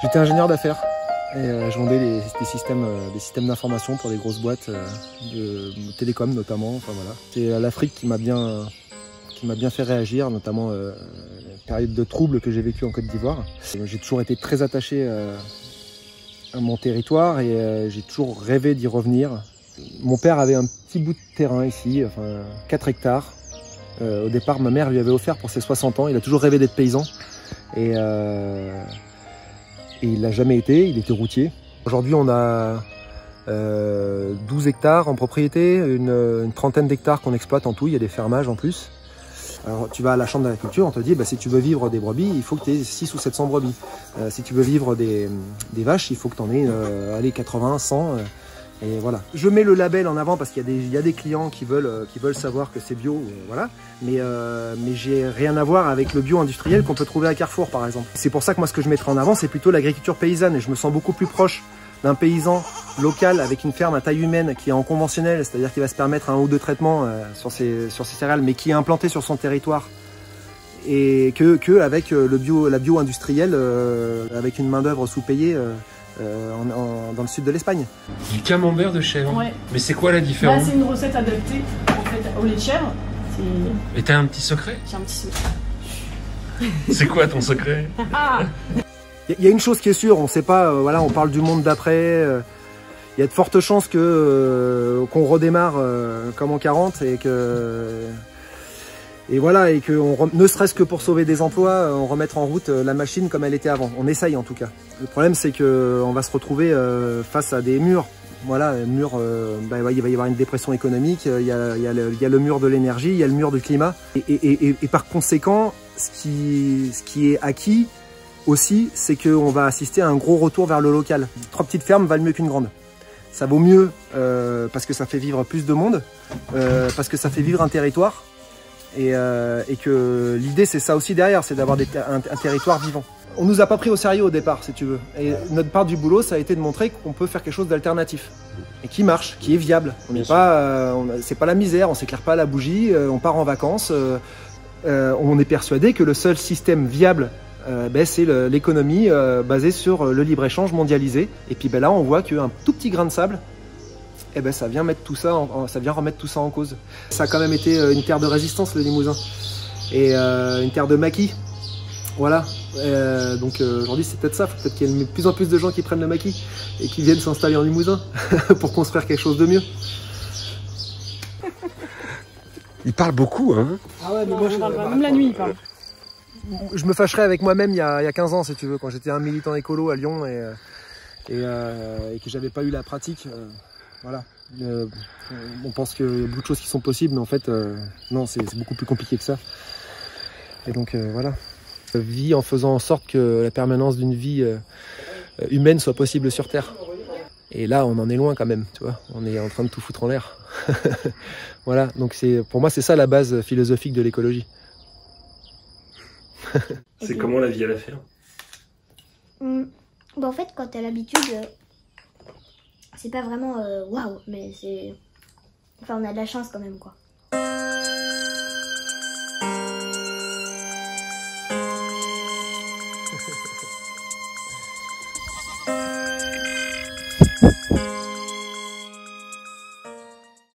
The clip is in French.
J'étais ingénieur d'affaires et je vendais des systèmes d'information pour des grosses boîtes de télécom notamment. Enfin, voilà. C'est l'Afrique qui m'a bien fait réagir, notamment la période de trouble que j'ai vécue en Côte d'Ivoire. J'ai toujours été très attaché à mon territoire et j'ai toujours rêvé d'y revenir. Mon père avait un petit bout de terrain ici, enfin 4 hectares. Au départ, ma mère lui avait offert pour ses 60 ans. Il a toujours rêvé d'être paysan et il l'a jamais été, il était routier. Aujourd'hui, on a 12 hectares en propriété, une trentaine d'hectares qu'on exploite en tout, il y a des fermages en plus. Alors tu vas à la chambre d'agriculture, on te dit si tu veux vivre des brebis, il faut que tu aies 600 ou 700 brebis. Si tu veux vivre des vaches, il faut que tu en aies 80, 100. Et voilà. Je mets le label en avant parce qu'il y a des clients qui veulent savoir que c'est bio, voilà. Mais j'ai rien à voir avec le bio industriel qu'on peut trouver à Carrefour par exemple. C'est pour ça que moi ce que je mettrai en avant, c'est plutôt l'agriculture paysanne et je me sens beaucoup plus proche d'un paysan local avec une ferme à taille humaine qui est en conventionnel, c'est-à-dire qu'il va se permettre un ou deux traitements sur ses céréales, mais qui est implanté sur son territoire, et que avec la bio industrielle, avec une main d'œuvre sous-payée dans le sud de l'Espagne. Du camembert de chèvre. Ouais. Mais c'est quoi la différence? C'est une recette adaptée en fait au lait de chèvre. Et t'as un petit secret? J'ai un petit secret. C'est quoi ton secret? Il y a une chose qui est sûre, on ne sait pas, voilà, on parle du monde d'après, il y a de fortes chances qu'on redémarre comme en 40 et que ne serait-ce que pour sauver des emplois, on remettre en route la machine comme elle était avant. On essaye en tout cas. Le problème c'est qu'on va se retrouver face à des murs. Voilà, il va y avoir une dépression économique, il y a le mur de l'énergie, il y a le mur du climat. Et par conséquent, ce qui est acquis aussi, c'est qu'on va assister à un gros retour vers le local. 3 petites fermes valent mieux qu'une grande. Ça vaut mieux parce que ça fait vivre plus de monde, parce que ça fait vivre un territoire. Et que l'idée c'est ça aussi derrière, c'est d'avoir un territoire vivant. On nous a pas pris au sérieux au départ si tu veux. Et notre part du boulot ça a été de montrer qu'on peut faire quelque chose d'alternatif. Et qui marche, qui est viable. On n'est pas, c'est pas la misère, on s'éclaire pas à la bougie, on part en vacances. On est persuadé que le seul système viable c'est l'économie basée sur le libre-échange mondialisé. Et puis là on voit qu'un tout petit grain de sable, ça vient mettre tout ça, ça vient remettre tout ça en cause. Ça a quand même été une terre de résistance le Limousin et une terre de maquis. Voilà. Donc aujourd'hui c'est peut-être ça, peut-être qu'il y a de plus en plus de gens qui prennent le maquis et qui viennent s'installer en Limousin pour construire quelque chose de mieux. Il parle beaucoup, hein? Ah ouais, mais moi je parle pas. Même la nuit il parle. Je me fâcherais avec moi-même il y a 15 ans si tu veux, quand j'étais un militant écolo à Lyon et que j'avais pas eu la pratique. Voilà. On pense qu'il y a beaucoup de choses qui sont possibles, mais en fait, non, c'est beaucoup plus compliqué que ça. Et donc, voilà. Je vis en faisant en sorte que la permanence d'une vie humaine soit possible sur Terre. Et là, on en est loin quand même, tu vois. On est en train de tout foutre en l'air. Voilà. Donc, pour moi, c'est ça la base philosophique de l'écologie. C'est comment la vie à la ferme? En fait, quand t'as l'habitude, c'est pas vraiment waouh, mais c'est. Enfin, on a de la chance quand même, quoi.